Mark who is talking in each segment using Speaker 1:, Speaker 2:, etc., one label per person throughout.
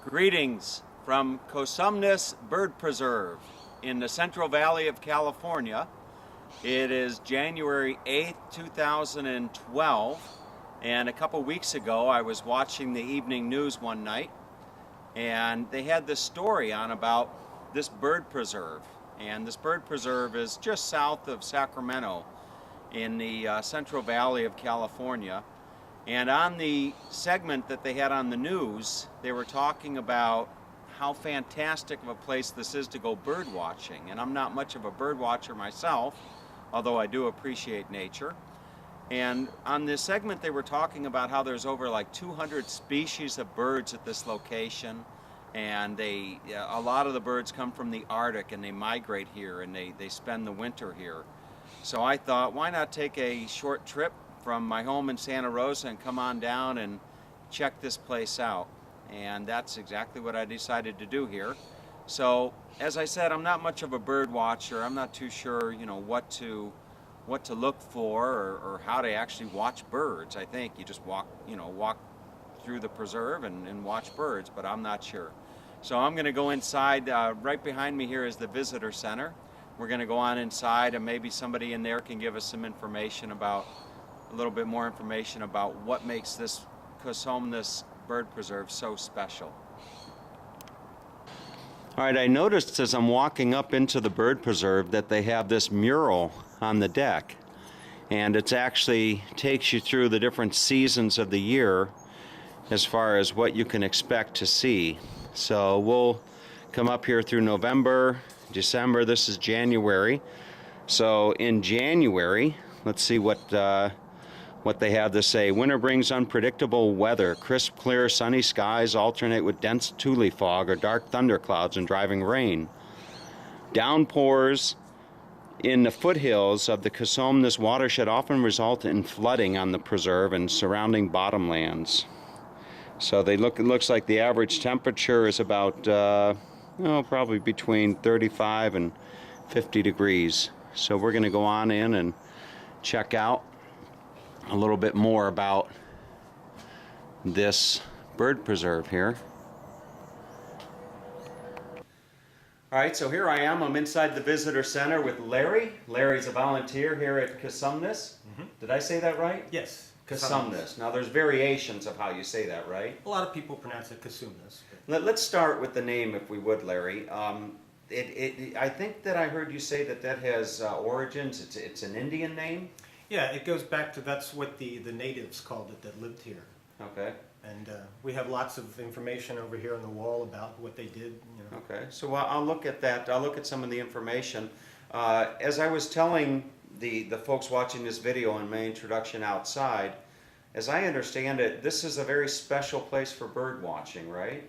Speaker 1: Greetings from Cosumnes Bird Preserve in the Central Valley of California. It is January 8th, 2012, and a couple weeks ago I was watching the evening news one night, and they had this story on about this bird preserve. And this bird preserve is just south of Sacramento in the Central Valley of California. And on the segment that they had on the news, they were talking about how fantastic of a place this is to go bird watching. And I'm not much of a bird watcher myself, although I do appreciate nature. And on this segment they were talking about how there's over like 200 species of birds at this location. And a lot of the birds come from the Arctic and they migrate here and they spend the winter here. So I thought, why not take a short trip from my home in Santa Rosa and come on down and check this place out. And that's exactly what I decided to do here. So as I said, I'm not much of a bird watcher. I'm not too sure, what to look for or how to actually watch birds. I think you just walk through the preserve and watch birds, but I'm not sure. So I'm going to go inside. Right behind me here is the visitor center. We're going to go on inside and maybe somebody in there can give us some information about a little bit more information about what makes this Cosumnes Bird Preserve so special. All right, I noticed as I'm walking up into the bird preserve that they have this mural on the deck, and it actually takes you through the different seasons of the year as far as what you can expect to see. So we'll come up here through November, December. This is January. So in January, let's see what they have to say. Winter brings unpredictable weather. Crisp, clear, sunny skies alternate with dense tule fog or dark thunderclouds and driving rain. Downpours in the foothills of the Cosumnes watershed often result in flooding on the preserve and surrounding bottomlands. So it looks like the average temperature is about probably between 35 and 50 degrees. So we're going to go on in and check out a little bit more about this bird preserve here. Alright, so here I am. I'm inside the visitor center with Larry. Larry's a volunteer here at Cosumnes. Did I say that right?
Speaker 2: Yes.
Speaker 1: Cosumnes. Now there's variations of how you say that, right?
Speaker 2: A lot of people pronounce it Cosumnes.
Speaker 1: Let's start with the name, if we would, Larry. I think that I heard you say that has origins. It's an Indian name?
Speaker 2: Yeah, it goes back to, that's what the natives called it that lived here.
Speaker 1: Okay.
Speaker 2: And we have lots of information over here on the wall about what they did.
Speaker 1: Okay, so I'll look at that. I'll look at some of the information. As I was telling the folks watching this video in my introduction outside, as I understand it, this is a very special place for bird watching, right?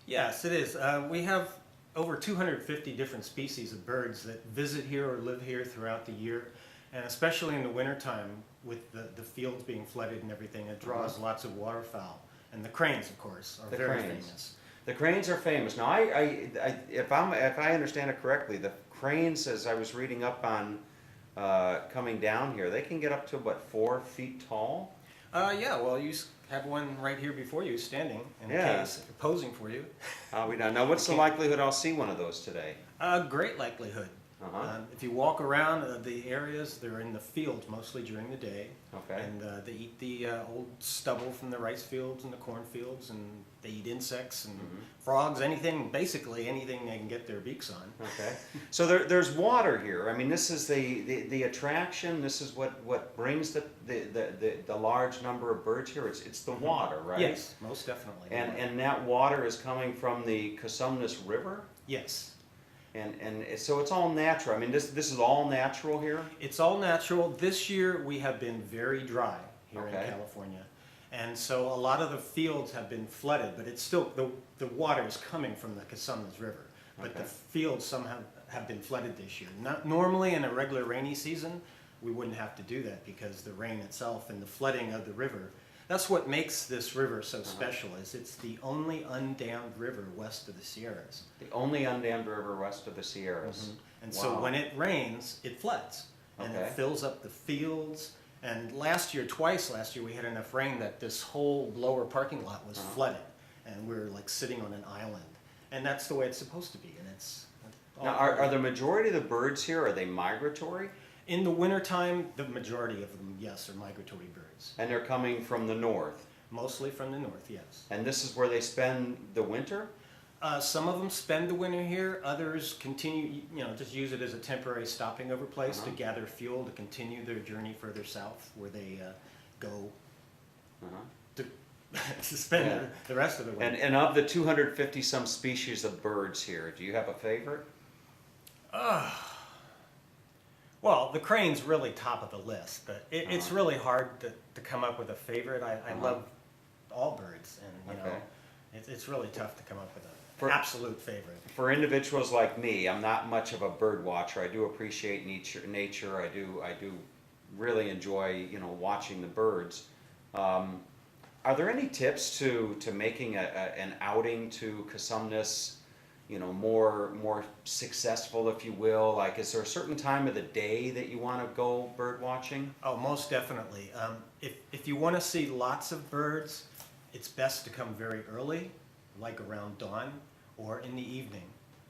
Speaker 2: Yes, it is. We have over 250 different species of birds that visit here or live here throughout the year. And especially in the wintertime, with the fields being flooded and everything, it draws lots of waterfowl. And the cranes, of course, are very famous.
Speaker 1: The cranes are famous. Now, if I understand it correctly, the cranes, as I was reading up on coming down here, they can get up to, what, 4 feet tall?
Speaker 2: Yeah, well, you have one right here before you, standing, in case, posing for you.
Speaker 1: We don't know. What's the likelihood I'll see one of those today?
Speaker 2: Great likelihood. If you walk around the areas, they're in the fields mostly during the day.
Speaker 1: Okay.
Speaker 2: And they eat the old stubble from the rice fields and the corn fields, and they eat insects and frogs, basically anything they can get their beaks on.
Speaker 1: Okay. So there's water here. I mean, this is the attraction. This is what brings the large number of birds here. It's the water, right?
Speaker 2: Yes, most definitely.
Speaker 1: And that water is coming from the Cosumnes River?
Speaker 2: Yes.
Speaker 1: And so it's all natural. I mean, this is all natural here?
Speaker 2: It's all natural. This year we have been very dry here in California. And so a lot of the fields have been flooded, but it's still, the water is coming from the Cosumnes River. But the fields somehow have been flooded this year. Normally in a regular rainy season, we wouldn't have to do that because the rain itself and the flooding of the river, that's what makes this river so special, is it's the only undammed river west of the Sierras.
Speaker 1: The only undammed river west of the Sierras.
Speaker 2: And so when it rains, it floods. And it fills up the fields. And twice last year, we had enough rain that this whole lower parking lot was flooded. and we're like sitting on an island. And that's the way it's supposed to be. And it's
Speaker 1: Now, are the majority of the birds here, are they migratory?
Speaker 2: in the wintertime, the majority of them, yes, are migratory birds.
Speaker 1: And they're coming from the north?
Speaker 2: Mostly from the north, yes.
Speaker 1: And this is where they spend the winter?
Speaker 2: Some of them spend the winter here. Others continue, just use it as a temporary stopping over place to gather fuel to continue their journey further south, where they go to, to spend the rest of the winter.
Speaker 1: And of the 250 some species of birds here, do you have a favorite?
Speaker 2: Well, the crane's really top of the list, but it's really hard to come up with a favorite. I love all birds, and it's really tough to come up with an absolute favorite.
Speaker 1: For individuals like me, I'm not much of a bird watcher. I do appreciate nature. I do really enjoy watching the birds. Are there any tips to making an outing to Cosumnes more successful, if you will? Like, is there a certain time of the day that you want to go bird watching?
Speaker 2: Oh, most definitely. If you want to see lots of birds, it's best to come very early, like around dawn, or in the evening.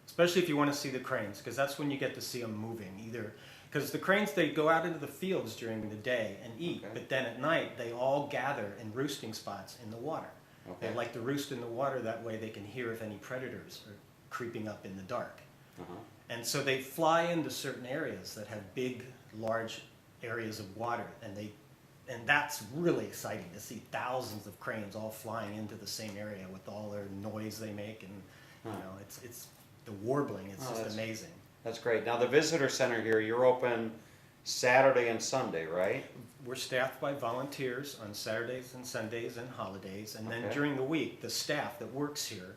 Speaker 2: Especially if you want to see the cranes, because that's when you get to see them moving. Because the cranes, they go out into the fields during the day and eat, but then at night they all gather in roosting spots in the water. They like to roost in the water, that way they can hear if any predators are creeping up in the dark. And so they fly into certain areas that have big, large areas of water, and that's really exciting to see thousands of cranes all flying into the same area with all their noise they make, and it's the warbling. It's just amazing.
Speaker 1: That's great. Now the visitor center here, you're open Saturday and Sunday, right?
Speaker 2: We're staffed by volunteers on Saturdays and Sundays and holidays, and then during the week, the staff that works here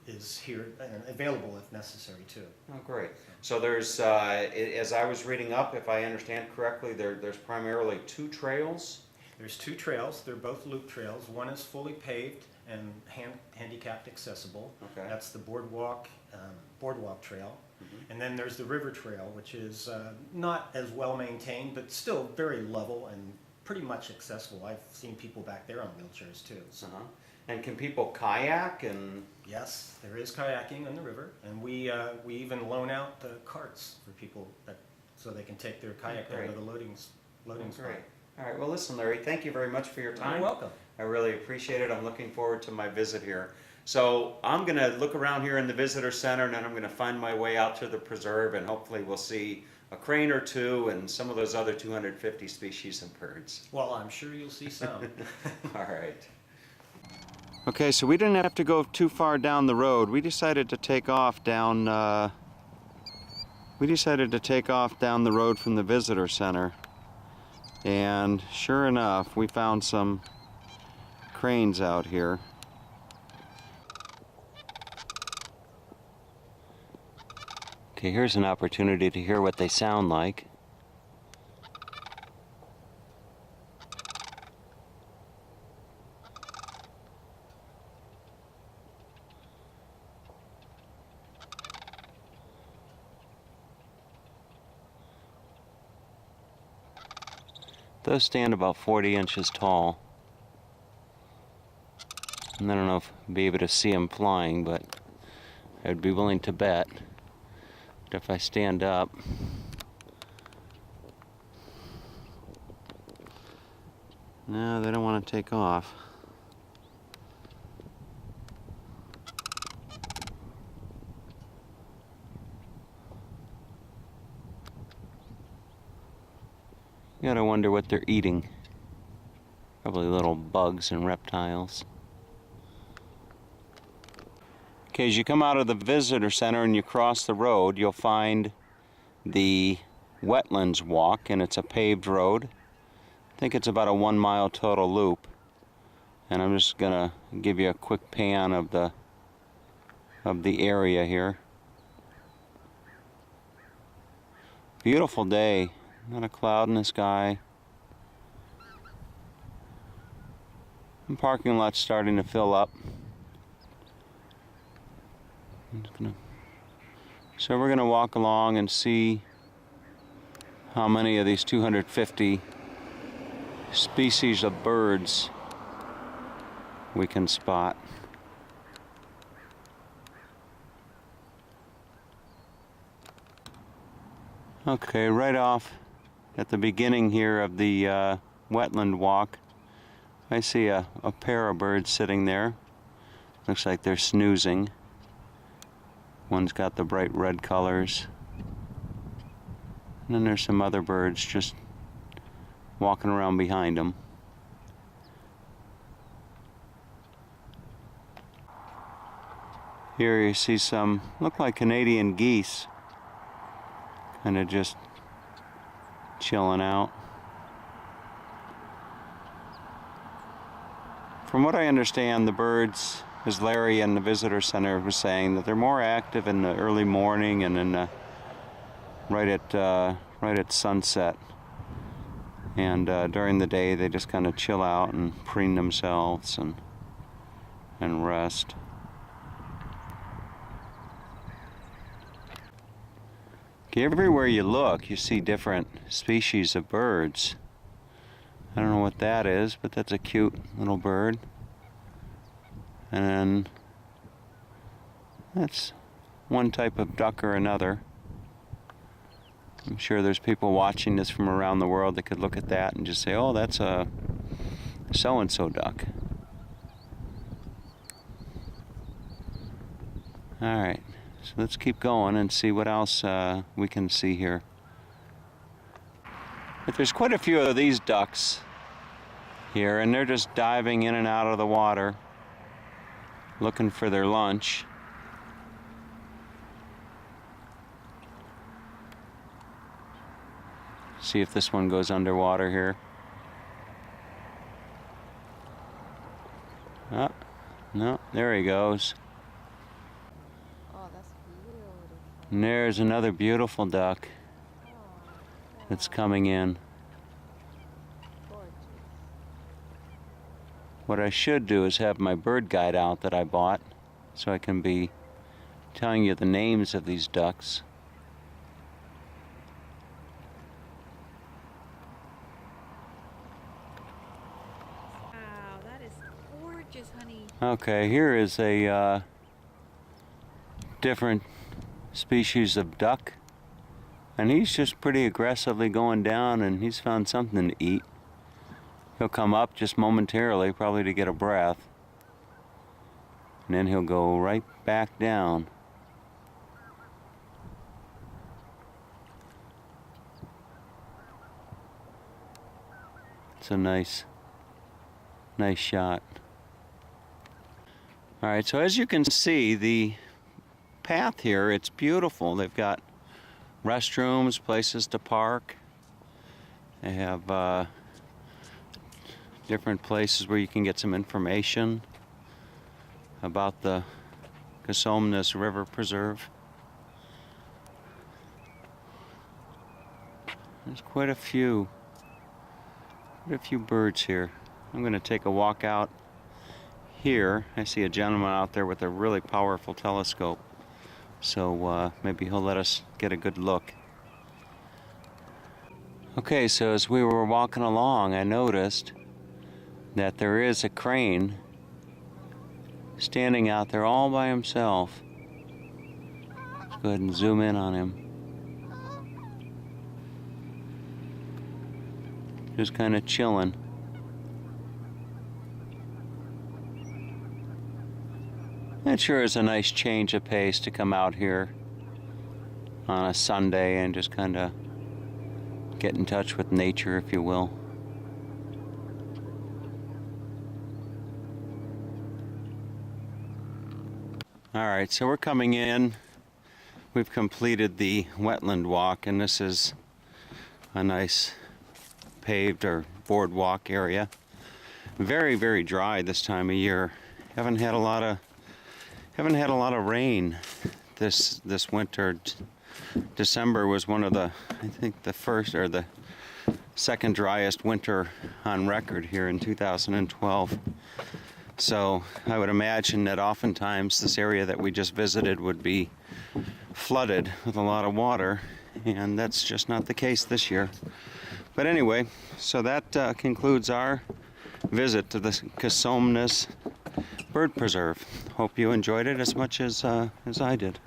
Speaker 2: is here and available if necessary too.
Speaker 1: Oh, great. So there's, as I was reading up, if I understand correctly, there's primarily 2 trails?
Speaker 2: There's 2 trails. They're both loop trails. One is fully paved and handicapped accessible. That's the boardwalk trail. And then there's the river trail, which is not as well maintained, but still very level and pretty much accessible. I've seen people back there on wheelchairs too. So.
Speaker 1: And can people kayak? And
Speaker 2: yes, there is kayaking on the river, and we even loan out carts for people so they can take their kayak down to the loading spot.
Speaker 1: Great. All right. Well, listen, Larry, thank you very much for your time.
Speaker 2: You're welcome.
Speaker 1: I really appreciate it. I'm looking forward to my visit here. So I'm going to look around here in the visitor center, and then I'm going to find my way out to the preserve, and hopefully we'll see a crane or 2 and some of those other 250 species of birds.
Speaker 2: Well, I'm sure you'll see some.
Speaker 1: All right. Okay, so we didn't have to go too far down the road. We decided to take off down the road from the visitor center. And sure enough, we found some cranes out here. Okay, here's an opportunity to hear what they sound like. Those stand about 40 inches tall. And I don't know if I'll be able to see them flying, but I'd be willing to bet. But if I stand up, no, they don't want to take off. You gotta wonder what they're eating. Probably little bugs and reptiles. Okay, as you come out of the visitor center and you cross the road, you'll find the Wetlands Walk, and it's a paved road. I think it's about a 1 mile total loop. And I'm just gonna give you a quick pan of the area here. Beautiful day, not a cloud in the sky. The parking lot's starting to fill up. So we're going to walk along and see how many of these 250 species of birds we can spot. Okay, right off at the beginning here of the Wetland Walk, I see a pair of birds sitting there. Looks like they're snoozing. One's got the bright red colors. And then there's some other birds just walking around behind them. Here you see some, look like Canadian geese, kind of just chilling out. From what I understand, the birds, as Larry in the visitor center was saying, that they're more active in the early morning and in the, right at sunset. And during the day, they just kind of chill out and preen themselves and rest. Everywhere you look, you see different species of birds. I don't know what that is, but that's a cute little bird. And that's one type of duck or another. I'm sure there's people watching this from around the world that could look at that and just say, oh, that's a so-and-so duck. All right. So let's keep going and see what else we can see here. But there's quite a few of these ducks here, and they're just diving in and out of the water, looking for their lunch. See if this one goes underwater here. Oh, no, there he goes. And there's another beautiful duck that's coming in. What I should do is have my bird guide out that I bought so I can be telling you the names of these ducks.
Speaker 3: Wow, that is gorgeous, honey.
Speaker 1: Okay, here is a different species of duck, and he's just pretty aggressively going down, and he's found something to eat. He'll come up just momentarily, probably to get a breath, and then he'll go right back down. It's a nice shot. All right, so as you can see, the path here, it's beautiful. They've got restrooms, places to park. They have different places where you can get some information about the Cosumnes River Preserve. There's quite a few birds here. I'm going to take a walk out here. I see a gentleman out there with a really powerful telescope. So maybe he'll let us get a good look. Okay, so as we were walking along, I noticed that there is a crane standing out there all by himself. Let's go ahead and zoom in on him. Just kind of chilling. It sure is a nice change of pace to come out here on a Sunday and just kind of get in touch with nature, if you will. All right, so we're coming in. We've completed the Wetland Walk, and this is a nice paved or boardwalk area. Very, very dry this time of year. Haven't had a lot of rain this winter. December was one of the, I think, the first or the second driest winter on record here in 2012. So I would imagine that oftentimes this area that we just visited would be flooded with a lot of water, and that's just not the case this year. But anyway, so that concludes our visit to the Cosumnes Bird Preserve. Hope you enjoyed it as much as I did.